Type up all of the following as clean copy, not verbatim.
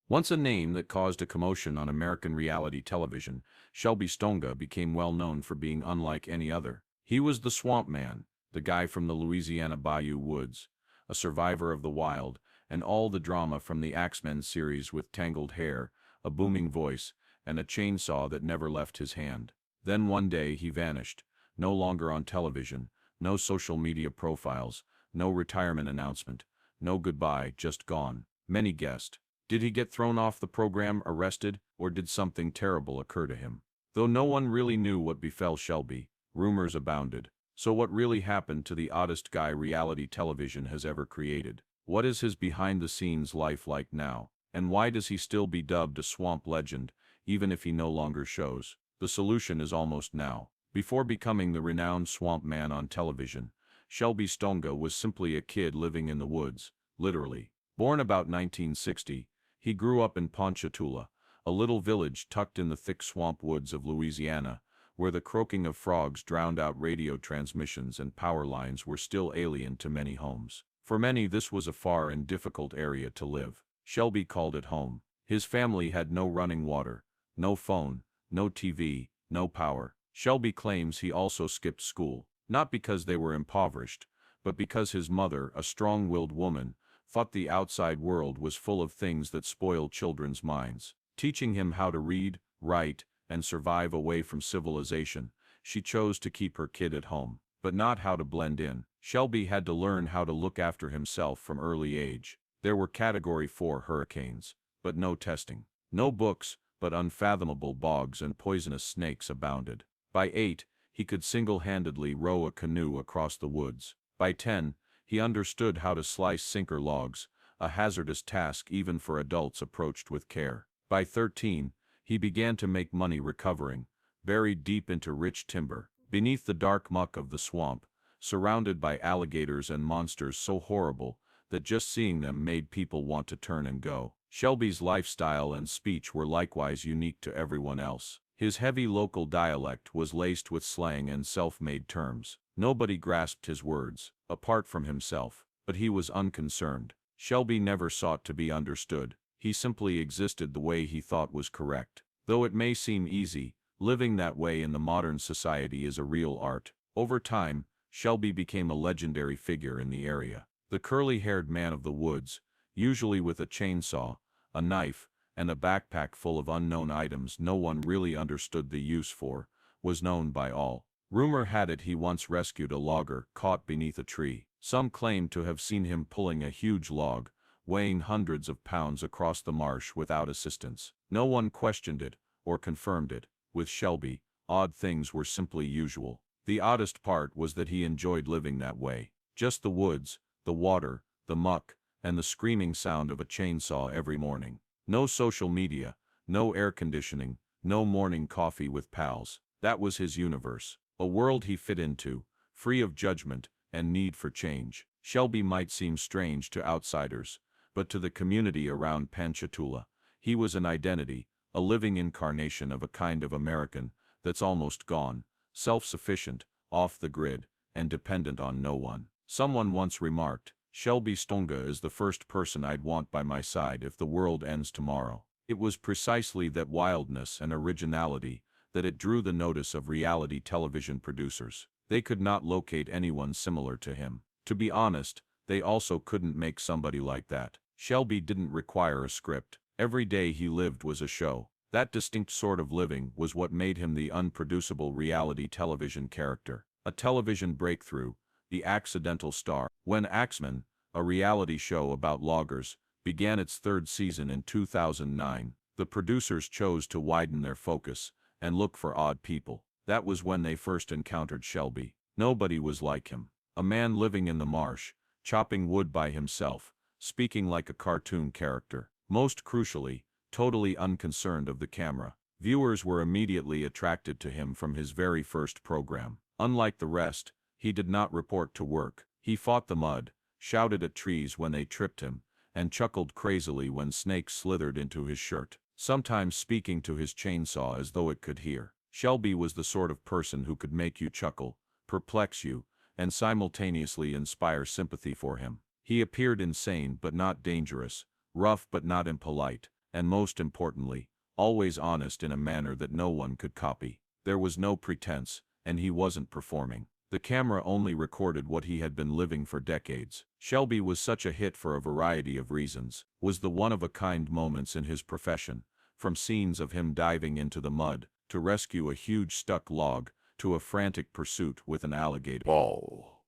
Once a name that caused a commotion on American reality television, Shelby Stanga became well known for being unlike any other. He was the swamp man, the guy from the Louisiana bayou woods, a survivor of the wild, and all the drama from the Axemen series with tangled hair, a booming voice, and a chainsaw that never left his hand. Then one day he vanished, no longer on television, no social media profiles, no retirement announcement, no goodbye, just gone. Many guessed. Did he get thrown off the program, arrested, or did something terrible occur to him? Though no one really knew what befell Shelby, rumors abounded. So what really happened to the oddest guy reality television has ever created? What is his behind-the-scenes life like now? And why does he still be dubbed a swamp legend, even if he no longer shows? The solution is almost now. Before becoming the renowned swamp man on television, Shelby Stanga was simply a kid living in the woods, literally. Born about 1960, he grew up in Ponchatoula, a little village tucked in the thick swamp woods of Louisiana, where the croaking of frogs drowned out radio transmissions and power lines were still alien to many homes. For many, this was a far and difficult area to live. Shelby called it home. His family had no running water, no phone, no TV, no power. Shelby claims he also skipped school, not because they were impoverished, but because his mother, a strong-willed woman, thought the outside world was full of things that spoil children's minds. Teaching him how to read, write, and survive away from civilization, she chose to keep her kid at home, but not how to blend in. Shelby had to learn how to look after himself from early age. There were Category 4 hurricanes, but no testing. No books, but unfathomable bogs and poisonous snakes abounded. By 8, he could single-handedly row a canoe across the woods. By 10, he understood how to slice sinker logs, a hazardous task even for adults approached with care. By 13, he began to make money recovering, buried deep into rich timber, beneath the dark muck of the swamp, surrounded by alligators and monsters so horrible that just seeing them made people want to turn and go. Shelby's lifestyle and speech were likewise unique to everyone else. His heavy local dialect was laced with slang and self-made terms. Nobody grasped his words, apart from himself, but he was unconcerned. Shelby never sought to be understood. He simply existed the way he thought was correct. Though it may seem easy, living that way in the modern society is a real art. Over time, Shelby became a legendary figure in the area. The curly-haired man of the woods, usually with a chainsaw, a knife, and a backpack full of unknown items no one really understood the use for, was known by all. Rumor had it he once rescued a logger caught beneath a tree. Some claimed to have seen him pulling a huge log, weighing hundreds of pounds across the marsh without assistance. No one questioned it, or confirmed it. With Shelby, odd things were simply usual. The oddest part was that he enjoyed living that way. Just the woods, the water, the muck, and the screaming sound of a chainsaw every morning. No social media, no air conditioning, no morning coffee with pals. That was his universe. A world he fit into, free of judgment and need for change. Shelby might seem strange to outsiders, but to the community around Ponchatoula, he was an identity, a living incarnation of a kind of American that's almost gone, self-sufficient, off the grid, and dependent on no one. Someone once remarked, "Shelby Stanga is the first person I'd want by my side if the world ends tomorrow." It was precisely that wildness and originality that it drew the notice of reality television producers. They could not locate anyone similar to him. To be honest, they also couldn't make somebody like that. Shelby didn't require a script. Every day he lived was a show. That distinct sort of living was what made him the unproducible reality television character. A television breakthrough, the accidental star. When Axemen, a reality show about loggers, began its third season in 2009, the producers chose to widen their focus and look for odd people. That was when they first encountered Shelby. Nobody was like him. A man living in the marsh, chopping wood by himself, speaking like a cartoon character. Most crucially, totally unconcerned of the camera. Viewers were immediately attracted to him from his very first program. Unlike the rest, he did not report to work. He fought the mud, shouted at trees when they tripped him, and chuckled crazily when snakes slithered into his shirt, sometimes speaking to his chainsaw as though it could hear. Shelby was the sort of person who could make you chuckle, perplex you, and simultaneously inspire sympathy for him. He appeared insane but not dangerous, rough but not impolite, and most importantly, always honest in a manner that no one could copy. There was no pretense, and he wasn't performing. The camera only recorded what he had been living for decades. Shelby was such a hit for a variety of reasons, was the one-of-a-kind moments in his profession, from scenes of him diving into the mud, to rescue a huge stuck log, to a frantic pursuit with an alligator. Oh,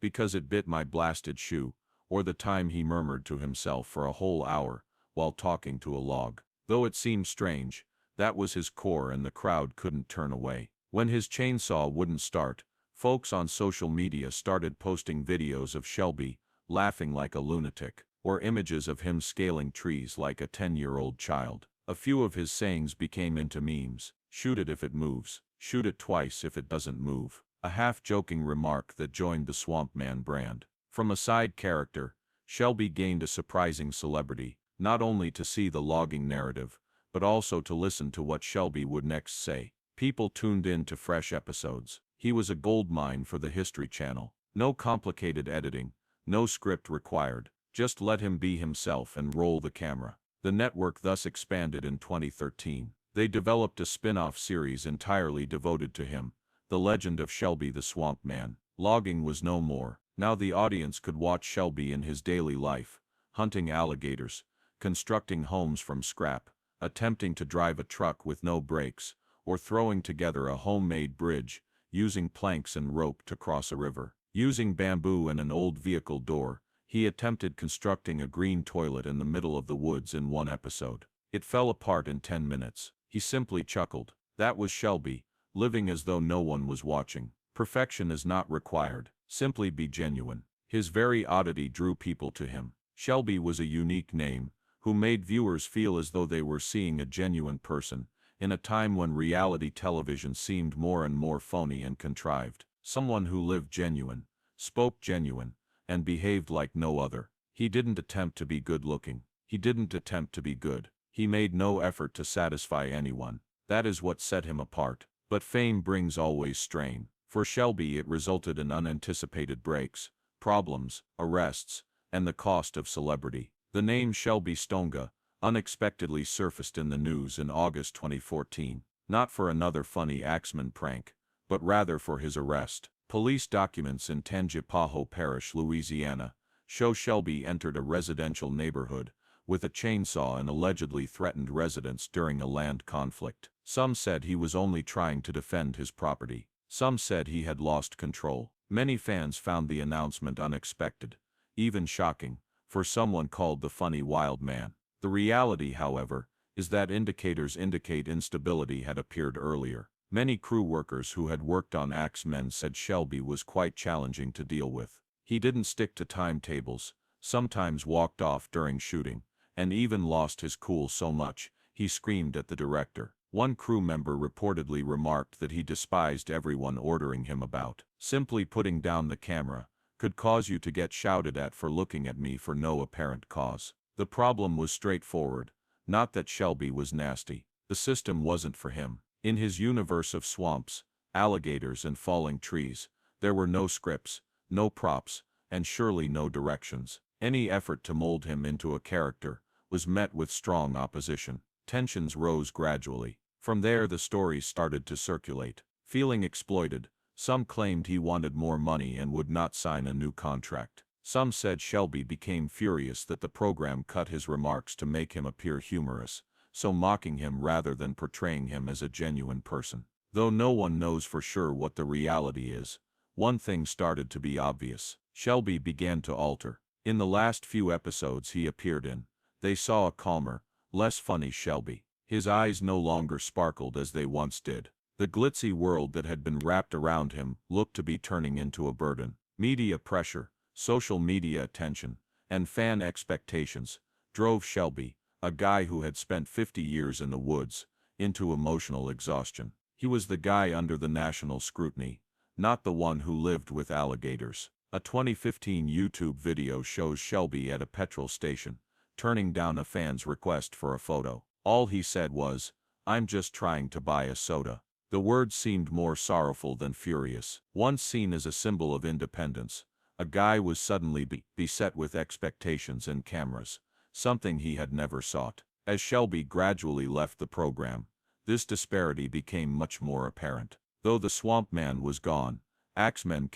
because it bit my blasted shoe, or the time he murmured to himself for a whole hour, while talking to a log. Though it seemed strange, that was his core and the crowd couldn't turn away. When his chainsaw wouldn't start, folks on social media started posting videos of Shelby laughing like a lunatic, or images of him scaling trees like a 10-year-old child. A few of his sayings became into memes. Shoot it if it moves. Shoot it twice if it doesn't move. A half-joking remark that joined the Swamp Man brand. From a side character, Shelby gained a surprising celebrity, not only to see the logging narrative, but also to listen to what Shelby would next say. People tuned in to fresh episodes. He was a goldmine for the History Channel. No complicated editing, no script required, just let him be himself and roll the camera. The network thus expanded in 2013. They developed a spin-off series entirely devoted to him, The Legend of Shelby the Swamp Man. Logging was no more. Now the audience could watch Shelby in his daily life, hunting alligators, constructing homes from scrap, attempting to drive a truck with no brakes, or throwing together a homemade bridge, using planks and rope to cross a river. Using bamboo and an old vehicle door, he attempted constructing a green toilet in the middle of the woods in one episode. It fell apart in 10 minutes. He simply chuckled. That was Shelby, living as though no one was watching. Perfection is not required. Simply be genuine. His very oddity drew people to him. Shelby was a unique name, who made viewers feel as though they were seeing a genuine person, in a time when reality television seemed more and more phony and contrived. Someone who lived genuine, spoke genuine, and behaved like no other. He didn't attempt to be good-looking. He didn't attempt to be good. He made no effort to satisfy anyone. That is what set him apart. But fame brings always strain. For Shelby it resulted in unanticipated breaks, problems, arrests, and the cost of celebrity. The name Shelby Stanga unexpectedly surfaced in the news in August 2014, not for another funny Axeman prank, but rather for his arrest. Police documents in Tangipahoa Parish, Louisiana, show Shelby entered a residential neighborhood with a chainsaw and allegedly threatened residents during a land conflict. Some said he was only trying to defend his property. Some said he had lost control. Many fans found the announcement unexpected, even shocking, for someone called the funny wild man. The reality, however, is that indicators indicate instability had appeared earlier. Many crew workers who had worked on Axemen said Shelby was quite challenging to deal with. He didn't stick to timetables, sometimes walked off during shooting, and even lost his cool so much, he screamed at the director. One crew member reportedly remarked that he despised everyone ordering him about. Simply putting down the camera could cause you to get shouted at for looking at me for no apparent cause. The problem was straightforward, not that Shelby was nasty. The system wasn't for him. In his universe of swamps, alligators and falling trees, there were no scripts, no props, and surely no directions. Any effort to mold him into a character was met with strong opposition. Tensions rose gradually. From there the stories started to circulate. Feeling exploited, some claimed he wanted more money and would not sign a new contract. Some said Shelby became furious that the program cut his remarks to make him appear humorous, so mocking him rather than portraying him as a genuine person. Though no one knows for sure what the reality is, one thing started to be obvious. Shelby began to alter. In the last few episodes he appeared in, they saw a calmer, less funny Shelby. His eyes no longer sparkled as they once did. The glitzy world that had been wrapped around him looked to be turning into a burden. Media pressure, social media attention, and fan expectations drove Shelby, a guy who had spent 50 years in the woods, into emotional exhaustion. He was the guy under the national scrutiny, not the one who lived with alligators. A 2015 YouTube video shows Shelby at a petrol station, turning down a fan's request for a photo. All he said was, "I'm just trying to buy a soda." The words seemed more sorrowful than furious. Once seen as a symbol of independence, a guy was suddenly beset with expectations and cameras, something he had never sought. As Shelby gradually left the program, this disparity became much more apparent. Though the Swamp Man was gone, Axemen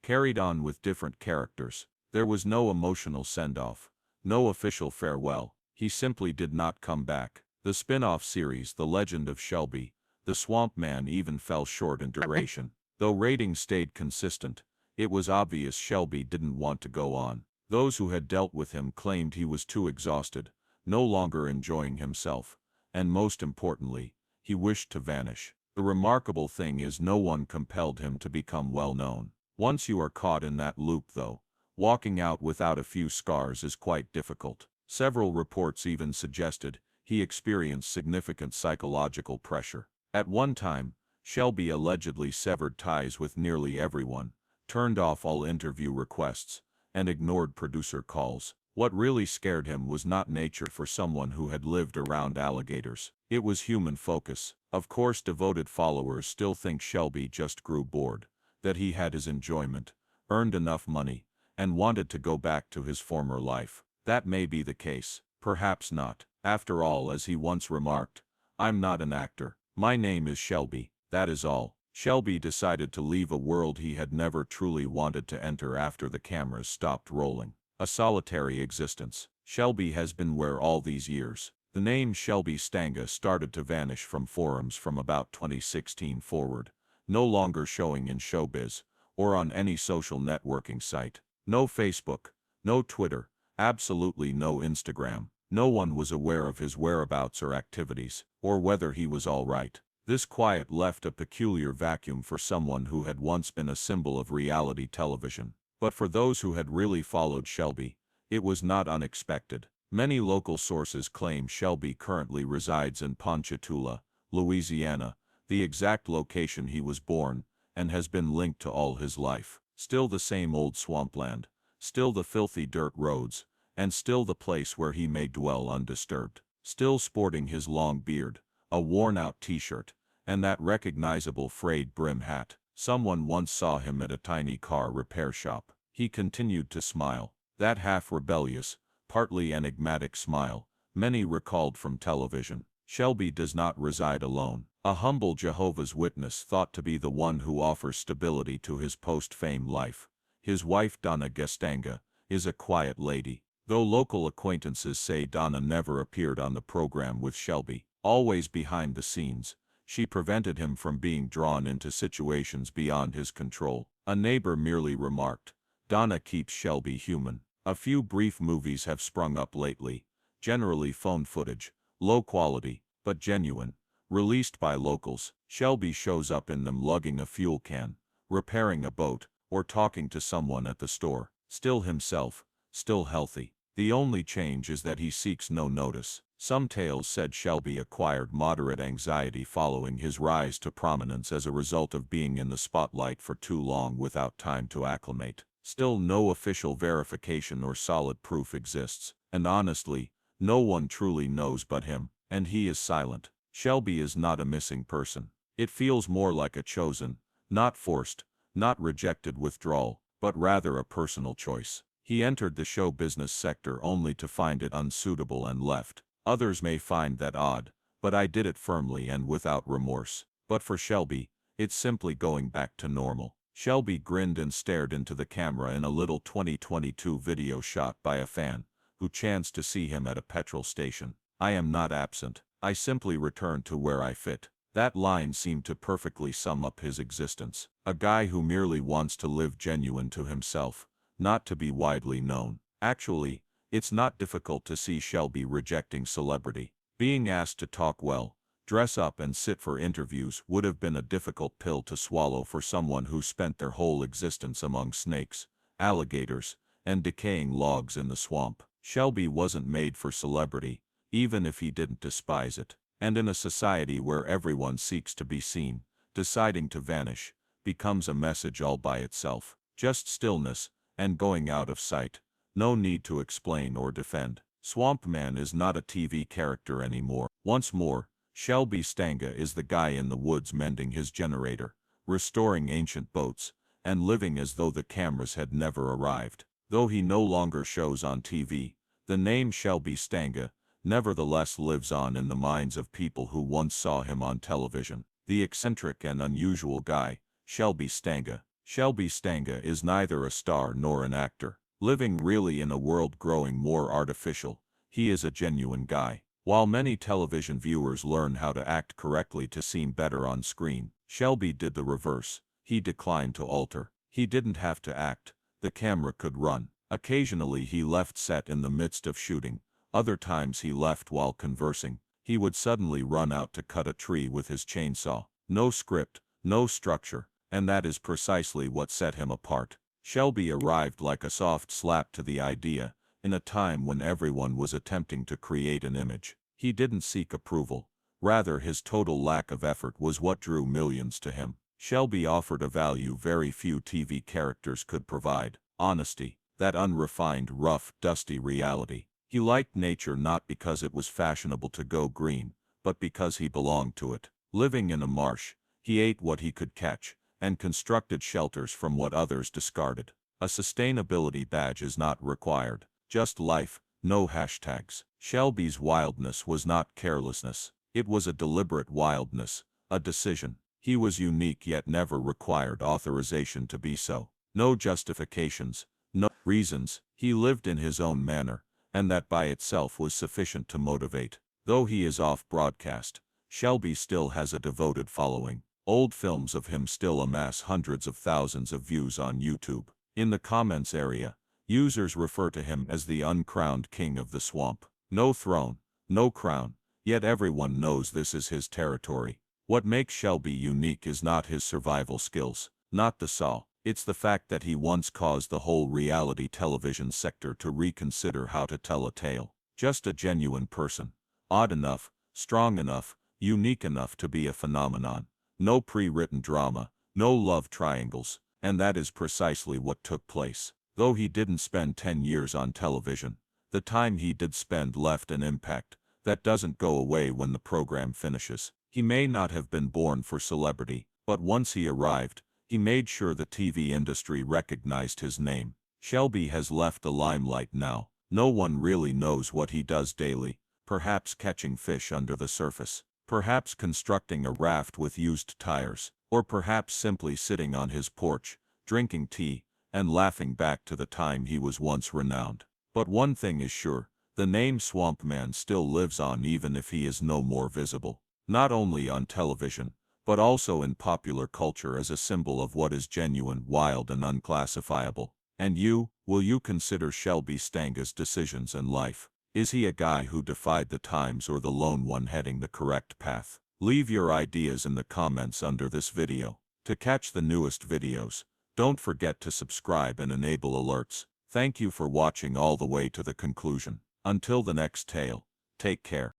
carried on with different characters. There was no emotional send-off, no official farewell. He simply did not come back. The spin-off series The Legend of Shelby, the Swamp Man even fell short in duration. Though ratings stayed consistent, it was obvious Shelby didn't want to go on. Those who had dealt with him claimed he was too exhausted, no longer enjoying himself, and most importantly, he wished to vanish. The remarkable thing is no one compelled him to become well known. Once you are caught in that loop though, walking out without a few scars is quite difficult. Several reports even suggested he experienced significant psychological pressure. At one time, Shelby allegedly severed ties with nearly everyone, turned off all interview requests, and ignored producer calls. What really scared him was not nature for someone who had lived around alligators. It was human focus. Of course, devoted followers still think Shelby just grew bored, that he had his enjoyment, earned enough money, and wanted to go back to his former life. That may be the case, perhaps not. After all, as he once remarked, "I'm not an actor. My name is Shelby, that is all." Shelby decided to leave a world he had never truly wanted to enter after the cameras stopped rolling. A solitary existence. Shelby has been where all these years. The name Shelby Stanga started to vanish from forums from about 2016 forward, no longer showing in showbiz, or on any social networking site. No Facebook, no Twitter, absolutely no Instagram. No one was aware of his whereabouts or activities, or whether he was all right. This quiet left a peculiar vacuum for someone who had once been a symbol of reality television. But for those who had really followed Shelby, it was not unexpected. Many local sources claim Shelby currently resides in Ponchatoula, Louisiana, the exact location he was born, and has been linked to all his life. Still the same old swampland, still the filthy dirt roads, and still the place where he may dwell undisturbed. Still sporting his long beard, a worn-out t-shirt, and that recognizable frayed brim hat. Someone once saw him at a tiny car repair shop. He continued to smile. That half-rebellious, partly enigmatic smile, many recalled from television. Shelby does not reside alone. A humble Jehovah's Witness thought to be the one who offers stability to his post-fame life. His wife Donna Gestanga is a quiet lady. Though local acquaintances say Donna never appeared on the program with Shelby, always behind the scenes, she prevented him from being drawn into situations beyond his control. A neighbor merely remarked, "Donna keeps Shelby human." A few brief movies have sprung up lately, generally phone footage, low quality, but genuine, released by locals. Shelby shows up in them lugging a fuel can, repairing a boat, or talking to someone at the store. Still himself, still healthy. The only change is that he seeks no notice. Some tales said Shelby acquired moderate anxiety following his rise to prominence as a result of being in the spotlight for too long without time to acclimate. Still, no official verification or solid proof exists, and honestly, no one truly knows but him, and he is silent. Shelby is not a missing person. It feels more like a chosen, not forced, not rejected withdrawal, but rather a personal choice. He entered the show business sector only to find it unsuitable and left. Others may find that odd, but I did it firmly and without remorse. But for Shelby, it's simply going back to normal. Shelby grinned and stared into the camera in a little 2022 video shot by a fan, who chanced to see him at a petrol station. "I am not absent. I simply return to where I fit." That line seemed to perfectly sum up his existence. A guy who merely wants to live genuine to himself, not to be widely known. Actually, it's not difficult to see Shelby rejecting celebrity. Being asked to talk well, dress up and sit for interviews would have been a difficult pill to swallow for someone who spent their whole existence among snakes, alligators, and decaying logs in the swamp. Shelby wasn't made for celebrity, even if he didn't despise it. And in a society where everyone seeks to be seen, deciding to vanish becomes a message all by itself. Just stillness, and going out of sight. No need to explain or defend. Swamp Man is not a TV character anymore. Once more, Shelby Stanga is the guy in the woods mending his generator, restoring ancient boats, and living as though the cameras had never arrived. Though he no longer shows on TV, the name Shelby Stanga nevertheless lives on in the minds of people who once saw him on television. The eccentric and unusual guy, Shelby Stanga. Shelby Stanga is neither a star nor an actor. Living really in a world growing more artificial, he is a genuine guy. While many television viewers learn how to act correctly to seem better on screen, Shelby did the reverse. He declined to alter. He didn't have to act. The camera could run. Occasionally he left set in the midst of shooting. Other times he left while conversing. He would suddenly run out to cut a tree with his chainsaw. No script, no structure, and that is precisely what set him apart. Shelby arrived like a soft slap to the idea, in a time when everyone was attempting to create an image. He didn't seek approval. Rather, his total lack of effort was what drew millions to him. Shelby offered a value very few TV characters could provide: honesty, that unrefined, rough, dusty reality. He liked nature not because it was fashionable to go green, but because he belonged to it. Living in a marsh, he ate what he could catch, and constructed shelters from what others discarded. A sustainability badge is not required, just life, no hashtags. Shelby's wildness was not carelessness. It was a deliberate wildness, a decision. He was unique yet never required authorization to be so. No justifications, no reasons. He lived in his own manner, and that by itself was sufficient to motivate. Though he is off broadcast, Shelby still has a devoted following. Old films of him still amass hundreds of thousands of views on YouTube. In the comments area, users refer to him as the uncrowned king of the swamp. No throne, no crown, yet everyone knows this is his territory. What makes Shelby unique is not his survival skills, not the saw. It's the fact that he once caused the whole reality television sector to reconsider how to tell a tale. Just a genuine person. Odd enough, strong enough, unique enough to be a phenomenon. No pre-written drama, no love triangles, and that is precisely what took place. Though he didn't spend 10 years on television, the time he did spend left an impact that doesn't go away when the program finishes. He may not have been born for celebrity, but once he arrived, he made sure the TV industry recognized his name. Shelby has left the limelight now. No one really knows what he does daily, perhaps catching fish under the surface, perhaps constructing a raft with used tires, or perhaps simply sitting on his porch, drinking tea, and laughing back to the time he was once renowned. But one thing is sure, the name Swamp Man still lives on even if he is no more visible. Not only on television, but also in popular culture as a symbol of what is genuine, wild, and unclassifiable. And you, will you consider Shelby Stanga's decisions in life? Is he a guy who defied the times or the lone one heading the correct path? Leave your ideas in the comments under this video. To catch the newest videos, don't forget to subscribe and enable alerts. Thank you for watching all the way to the conclusion. Until the next tale, take care.